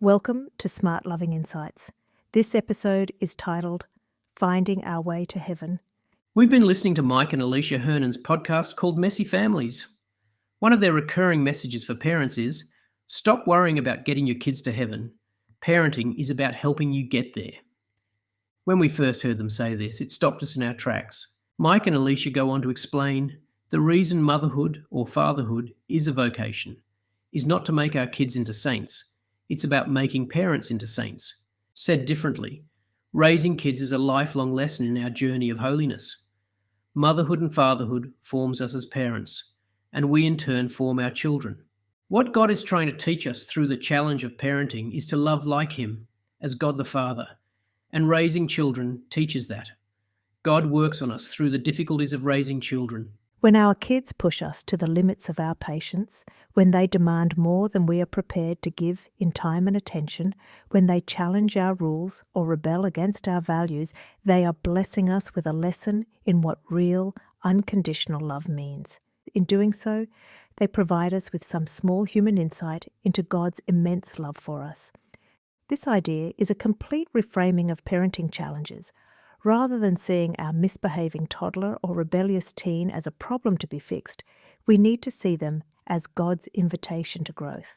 Welcome to SmartLoving Insights. This episode is titled Finding Our Way to Heaven. We've been listening to Mike and Alicia Hernan's podcast called Messy Families. One of their recurring messages for parents is, stop worrying about getting your kids to heaven. Parenting is about helping you get there. When we first heard them say this, it stopped us in our tracks. Mike and Alicia go on to explain the reason motherhood or fatherhood is a vocation is not to make our kids into saints. It's about making parents into saints. Said differently, raising kids is a lifelong lesson in our journey of holiness. Motherhood and fatherhood forms us as parents, and we in turn form our children. What God is trying to teach us through the challenge of parenting is to love like Him, as God the Father, and raising children teaches that. God works on us through the difficulties of raising children. When our kids push us to the limits of our patience, when they demand more than we are prepared to give in time and attention, when they challenge our rules or rebel against our values, they are blessing us with a lesson in what real, unconditional love means. In doing so, they provide us with some small human insight into God's immense love for us. This idea is a complete reframing of parenting challenges. Rather than seeing our misbehaving toddler or rebellious teen as a problem to be fixed, we need to see them as God's invitation to growth.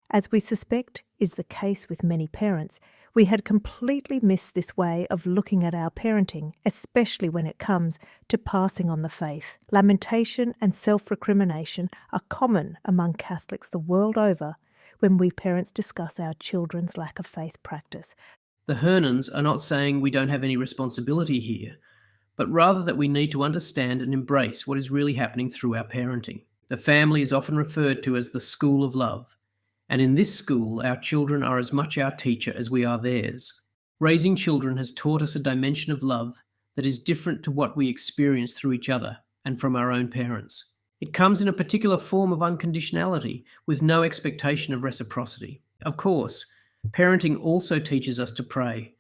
As we suspect is the case with many parents, we had completely missed this way of looking at our parenting, especially when it comes to passing on the faith. Lamentation and self-recrimination are common among Catholics the world over when we parents discuss our children's lack of faith practice. The Hernans are not saying we don't have any responsibility here, but rather that we need to understand and embrace what is really happening through our parenting. The family is often referred to as the school of love, and in this school our children are as much our teacher as we are theirs. Raising children has taught us a dimension of love that is different to what we experience through each other and from our own parents. It comes in a particular form of unconditionality with no expectation of reciprocity. Of course, parenting also teaches us to pray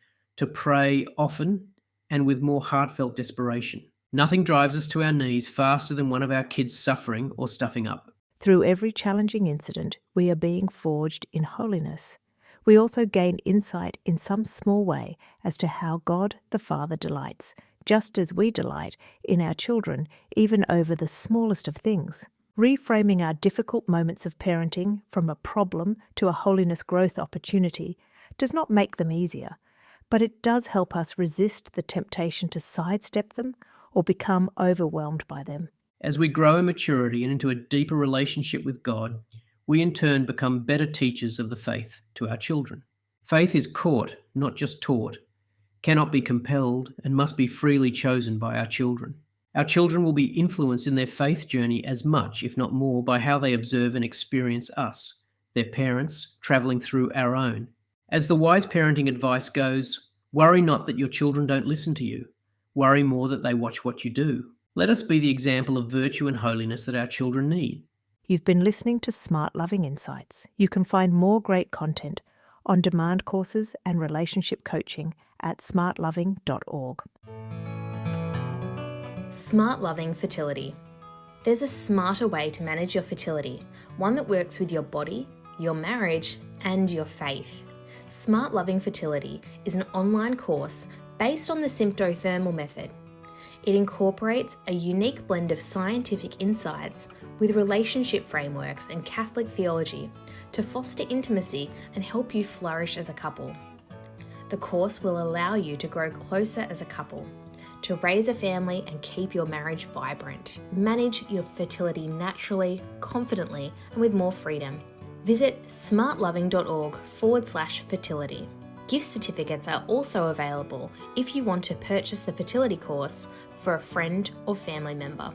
often and with more heartfelt desperation. Nothing drives us to our knees faster than one of our kids suffering or stuffing up. Through every challenging incident, we are being forged in holiness. We also gain insight in some small way as to how God the Father delights, just as we delight in our children, even over the smallest of things. Reframing our difficult moments of parenting from a problem to a holiness growth opportunity does not make them easier, but it does help us resist the temptation to sidestep them or become overwhelmed by them. As we grow in maturity and into a deeper relationship with God, we in turn become better teachers of the faith to our children. Faith is caught, not just taught, cannot be compelled, and must be freely chosen by our children. Our children will be influenced in their faith journey as much, if not more, by how they observe and experience us, their parents, travelling through our own. As the wise parenting advice goes, worry not that your children don't listen to you. Worry more that they watch what you do. Let us be the example of virtue and holiness that our children need. You've been listening to SmartLoving Insights. You can find more great content, on-demand courses and relationship coaching at smartloving.org. SmartLoving Fertility. There's a smarter way to manage your fertility, one that works with your body, your marriage, and your faith. SmartLoving Fertility is an online course based on the symptothermal method. It incorporates a unique blend of scientific insights with relationship frameworks and Catholic theology to foster intimacy and help you flourish as a couple. The course will allow you to grow closer as a couple, to raise a family and keep your marriage vibrant. Manage your fertility naturally, confidently, and with more freedom. Visit smartloving.org/fertility. Gift certificates are also available if you want to purchase the fertility course for a friend or family member.